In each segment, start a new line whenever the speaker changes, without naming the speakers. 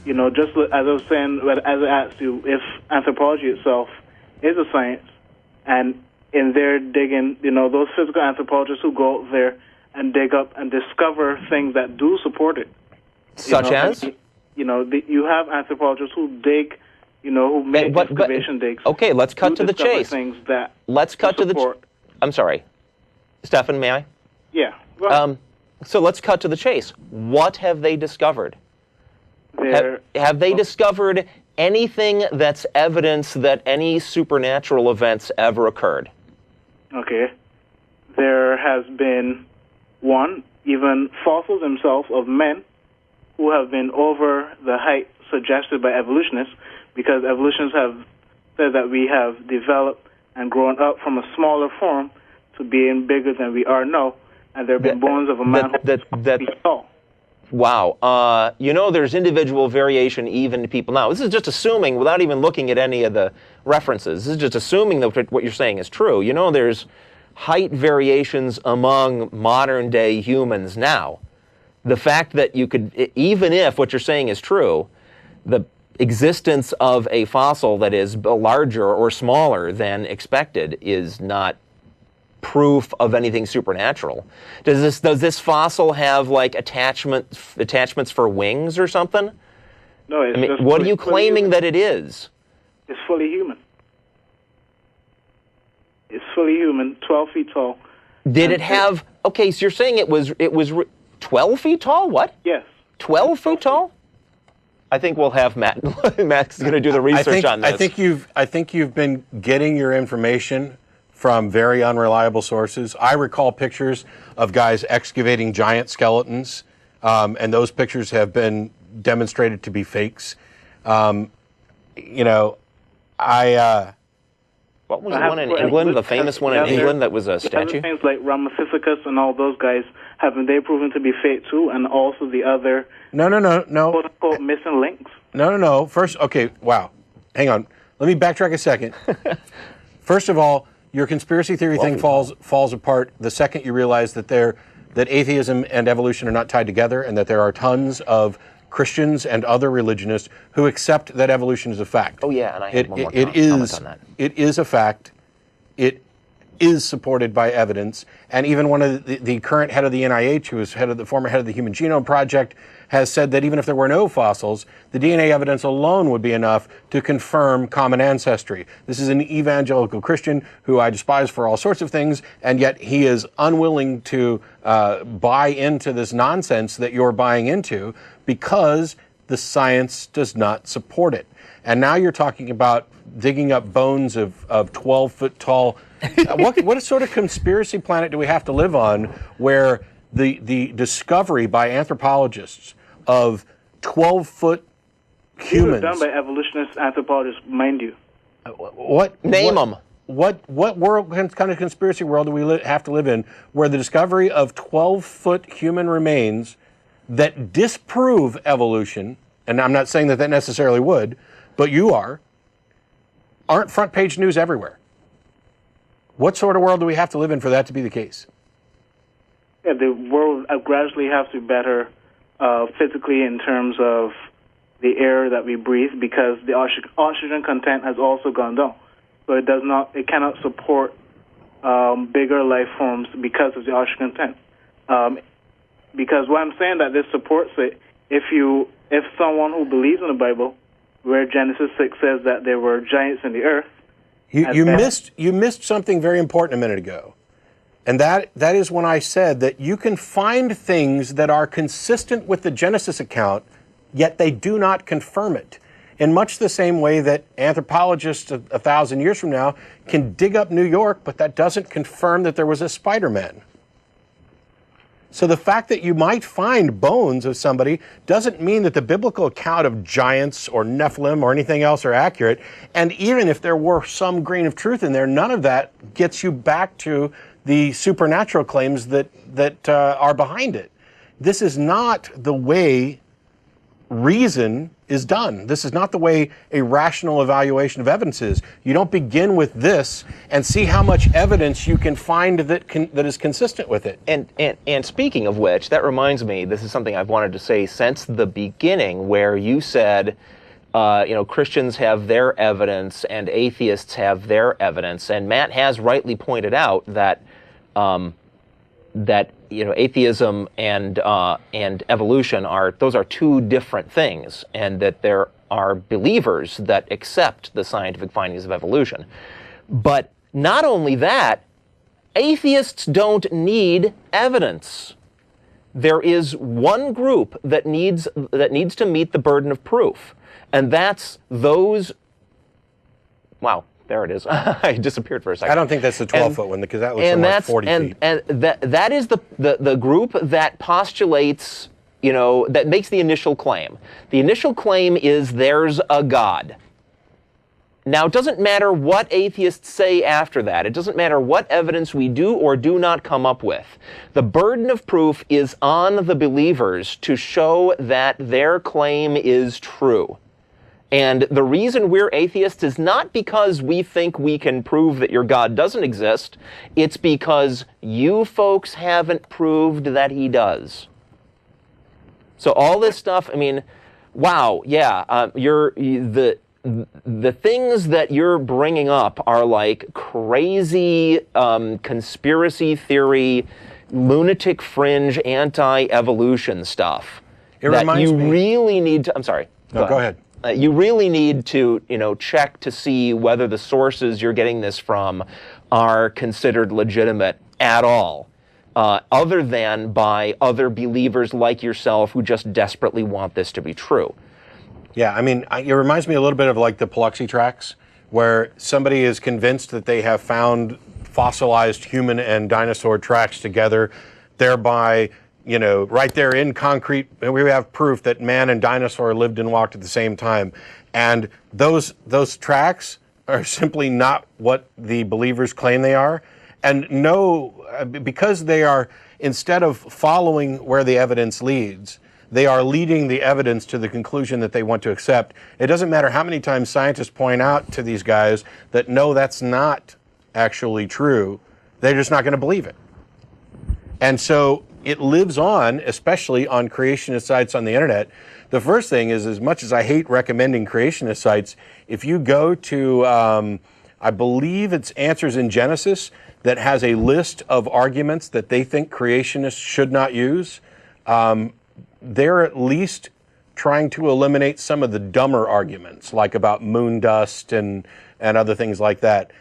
just as I was saying, as I asked you, if anthropology itself is a science, and in their digging, those physical anthropologists who go out there and dig up and discover things that do support it.
Such as?
You have anthropologists who dig, who make excavation digs.
Okay, let's cut to the chase.
Things that
let's cut to the I'm sorry. Stefan, may I?
Yeah. Well,
so let's cut to the chase. What have they discovered? Have they discovered anything that's evidence that any supernatural events ever occurred?
Okay. There has been even fossils themselves of men who have been over the height suggested by evolutionists, because evolutionists have said that we have developed and grown up from a smaller form to being bigger than we are now, and there have been bones of a man who feet tall.
Wow. There's individual variation even to people now. This is just assuming, without even looking at any of the references, this is just assuming that what you're saying is true. There's height variations among modern-day humans now. The fact that you could, even if what you're saying is true, the existence of a fossil that is larger or smaller than expected is not proof of anything supernatural. Does this fossil have like attachments for wings or something?
No, it's
what are you claiming that it is?
It's fully human. It's fully human, 12 feet tall.
Did it have? Okay, so you're saying it was 12 feet tall? What?
Yes.
12 feet tall? I think we'll have Matt. Matt's going to do the research on this.
I think you've been getting your information from very unreliable sources. I recall pictures of guys excavating giant skeletons, and those pictures have been demonstrated to be fakes.
What was the one in England, the famous one in England that was a statue?
Things like Ramapithecus and all those guys, haven't they proven to be fake too? And also the other quote-unquote missing links?
No. First, okay, wow. Hang on. Let me backtrack a second. First of all, your conspiracy theory thing falls apart the second you realize that atheism and evolution are not tied together, and that there are tons of Christians and other religionists who accept that evolution is a fact.
Oh yeah, and I have one more comment on that.
It is a fact. It is supported by evidence, and even one of the current head of the NIH, who is the former head of the Human Genome Project, has said that even if there were no fossils, the DNA evidence alone would be enough to confirm common ancestry. This is an evangelical Christian who I despise for all sorts of things, and yet he is unwilling to buy into this nonsense that you're buying into because the science does not support it. And now you're talking about digging up bones of 12-foot tall. What sort of conspiracy planet do we have to live on where the discovery by anthropologists of 12-foot humans...
It was done by evolutionist anthropologists, mind you.
Name them.
What world, kind of conspiracy world do we have to live in where the discovery of 12-foot human remains that disprove evolution, and I'm not saying that necessarily would, but you aren't front page news everywhere? What sort of world do we have to live in for that to be the case?
Yeah, the world gradually has to be better physically in terms of the air that we breathe, because the oxygen content has also gone down. So it cannot support bigger life forms because of the oxygen content. Because what I'm saying that this supports it, if someone who believes in the Bible, where Genesis 6 says that there were giants in the earth, you
missed something very important a minute ago. And that is when I said that you can find things that are consistent with the Genesis account, yet they do not confirm it. In much the same way that anthropologists 1,000 years from now can dig up New York, but that doesn't confirm that there was a Spider-Man. So the fact that you might find bones of somebody doesn't mean that the biblical account of giants or Nephilim or anything else are accurate. And even if there were some grain of truth in there, none of that gets you back to the supernatural claims that are behind it. This is not the way reason is done. This is not the way a rational evaluation of evidence is. You don't begin with this and see how much evidence you can find that is consistent with it.
And speaking of which, that reminds me, this is something I've wanted to say since the beginning, where you said, Christians have their evidence and atheists have their evidence, and Matt has rightly pointed out that atheism and evolution are two different things, and that there are believers that accept the scientific findings of evolution. But not only that, atheists don't need evidence. There is one group that needs to meet the burden of proof, and that's those. Wow. There it is. I disappeared for a second.
I don't think that's the 12-foot one, because that was somewhere like 40 feet.
And that is the group that postulates, that makes the initial claim. The initial claim is there's a God. Now, it doesn't matter what atheists say after that. It doesn't matter what evidence we do or do not come up with. The burden of proof is on the believers to show that their claim is true. And the reason we're atheists is not because we think we can prove that your God doesn't exist. It's because you folks haven't proved that he does. So all this stuff, wow, yeah, the things that you're bringing up are like crazy conspiracy theory, lunatic fringe, anti-evolution stuff.
It reminds me.
Really need to. I'm sorry.
No, go ahead.
You really need to, check to see whether the sources you're getting this from are considered legitimate at all, other than by other believers like yourself who just desperately want this to be true.
Yeah, it reminds me a little bit of like the Biloxi tracks, where somebody is convinced that they have found fossilized human and dinosaur tracks together, thereby right there in concrete, we have proof that man and dinosaur lived and walked at the same time. And those tracks are simply not what the believers claim they are. And because they are, instead of following where the evidence leads, they are leading the evidence to the conclusion that they want to accept. It doesn't matter how many times scientists point out to these guys that, no, that's not actually true. They're just not going to believe it. And so it lives on, especially on creationist sites on the internet. The first thing is, as much as I hate recommending creationist sites, if you go to, I believe it's Answers in Genesis, that has a list of arguments that they think creationists should not use, they're at least trying to eliminate some of the dumber arguments, like about moon dust and other things like that.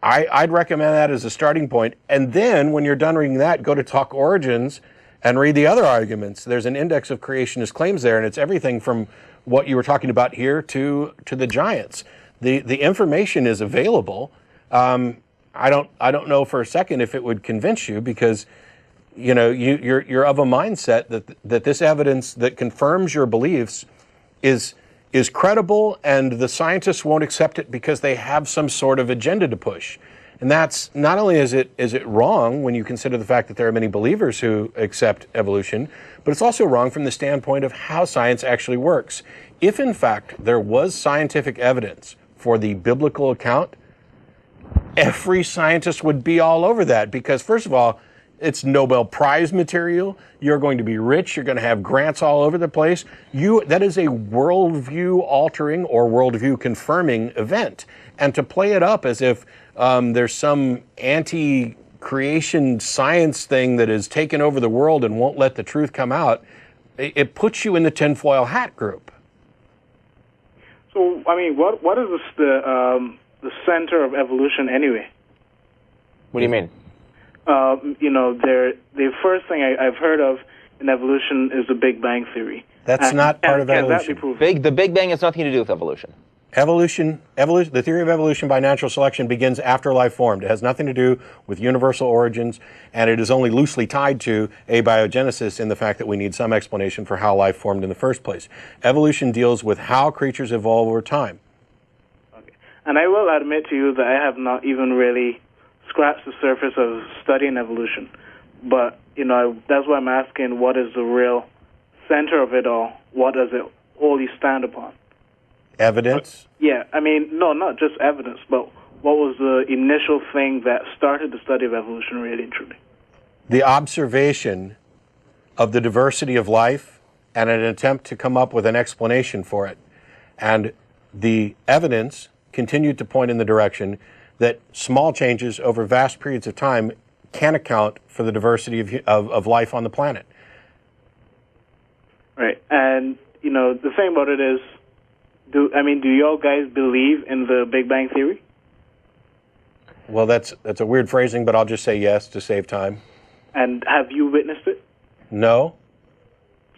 I'd recommend that as a starting point. And then when you're done reading that, go to Talk Origins and read the other arguments. There's an index of creationist claims there, and it's everything from what you were talking about here to the giants. The information is available. I don't know for a second if it would convince you, because you're of a mindset that this evidence that confirms your beliefs is credible, and the scientists won't accept it because they have some sort of agenda to push. And that's, not only is it wrong when you consider the fact that there are many believers who accept evolution, but it's also wrong from the standpoint of how science actually works. If in fact there was scientific evidence for the biblical account, every scientist would be all over that, because first of all, it's Nobel Prize material. You're going to be rich. You're going to have grants all over the place. That is a worldview altering or worldview confirming event. And to play it up as if there's some anti-creation science thing that has taken over the world and won't let the truth come out, it puts you in the tinfoil hat group.
So, what is the center of evolution anyway?
What do you mean?
The first thing I've heard of in evolution is the Big Bang Theory.
That's not part of evolution.
Can that be proven?
The Big Bang has nothing to do with evolution.
Evolution, the theory of evolution by natural selection begins after life formed. It has nothing to do with universal origins, and it is only loosely tied to abiogenesis in the fact that we need some explanation for how life formed in the first place. Evolution deals with how creatures evolve over time.
Okay. And I will admit to you that I have not even really scratched the surface of studying evolution. But, that's why I'm asking, what is the real center of it all, what does it wholly stand upon?
Evidence?
Yeah, I mean, no, not just evidence, but what was the initial thing that started the study of evolution really and truly?
The observation of the diversity of life and an attempt to come up with an explanation for it. And the evidence continued to point in the direction that small changes over vast periods of time can account for the diversity of life on the planet.
Right, and, you know, the thing about it is, do y'all guys believe in the Big Bang Theory?
Well, that's a weird phrasing, but I'll just say yes to save time.
And have you witnessed it?
No.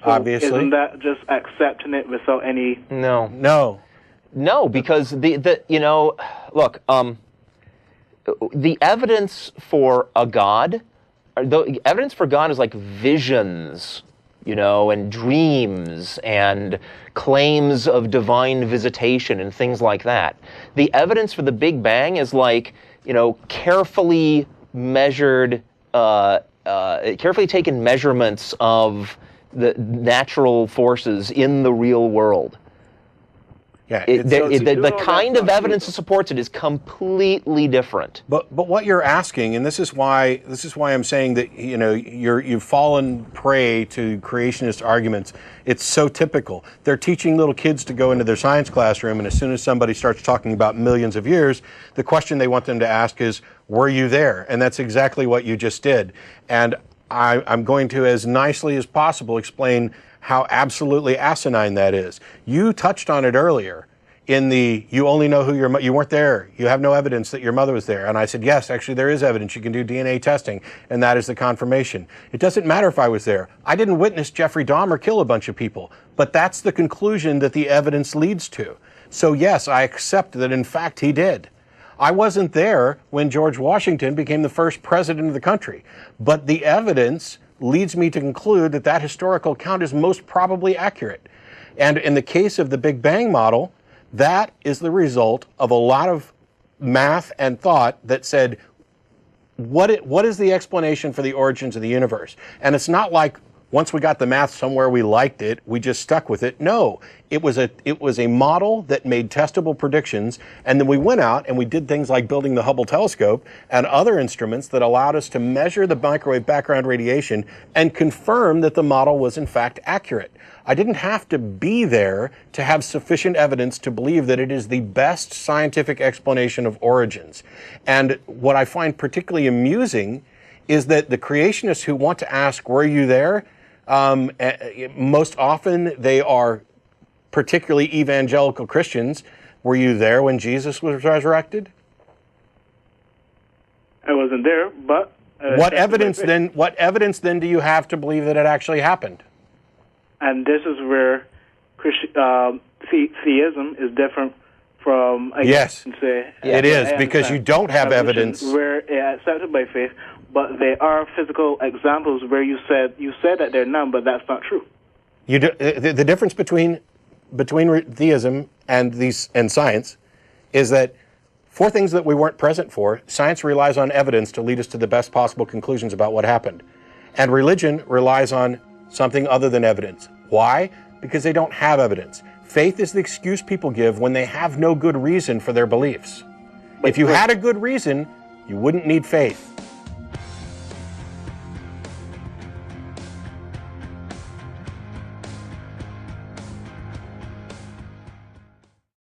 So
obviously.
Isn't that just accepting it without any...
No, because look, the evidence for a God, the evidence for God is like visions, and dreams and claims of divine visitation and things like that. The evidence for the Big Bang is like, carefully measured, carefully taken measurements of the natural forces in the real world.
Yeah,
the kind of evidence that supports it is completely different.
But what you're asking, and this is why I'm saying that you've fallen prey to creationist arguments. It's so typical. They're teaching little kids to go into their science classroom, and as soon as somebody starts talking about millions of years, the question they want them to ask is, "Were you there?" And that's exactly what you just did. And I'm going to, as nicely as possible, explain how absolutely asinine that is. You touched on it earlier in the, you only know who you weren't there. You have no evidence that your mother was there. And I said, yes, actually there is evidence. You can do DNA testing, and that is the confirmation. It doesn't matter if I was there. I didn't witness Jeffrey Dahmer kill a bunch of people, but that's the conclusion that the evidence leads to. So yes, I accept that in fact he did. I wasn't there when George Washington became the first president of the country, but the evidence leads me to conclude that that historical account is most probably accurate. And in the case of the Big Bang model, that is the result of a lot of math and thought that said, what is the explanation for the origins of the universe? And it's not like once we got the math somewhere we liked it, we just stuck with it. No, it was a model that made testable predictions, and then we went out and we did things like building the Hubble telescope and other instruments that allowed us to measure the microwave background radiation and confirm that the model was in fact accurate. I didn't have to be there to have sufficient evidence to believe that it is the best scientific explanation of origins. And what I find particularly amusing is that the creationists who want to ask, were you there? Most often they are particularly evangelical Christians. Were you there when Jesus was resurrected?
I wasn't there, but...
What evidence then do you have to believe that it actually happened?
And this is where theism is different from...
Yes, it is, because you don't have evidence.
Where it's accepted by faith, but there are physical examples where you said that there are none, but that's not true.
The difference between theism and science is that for things that we weren't present for, science relies on evidence to lead us to the best possible conclusions about what happened. And religion relies on something other than evidence. Why? Because they don't have evidence. Faith is the excuse people give when they have no good reason for their beliefs. If you had a good reason, you wouldn't need faith.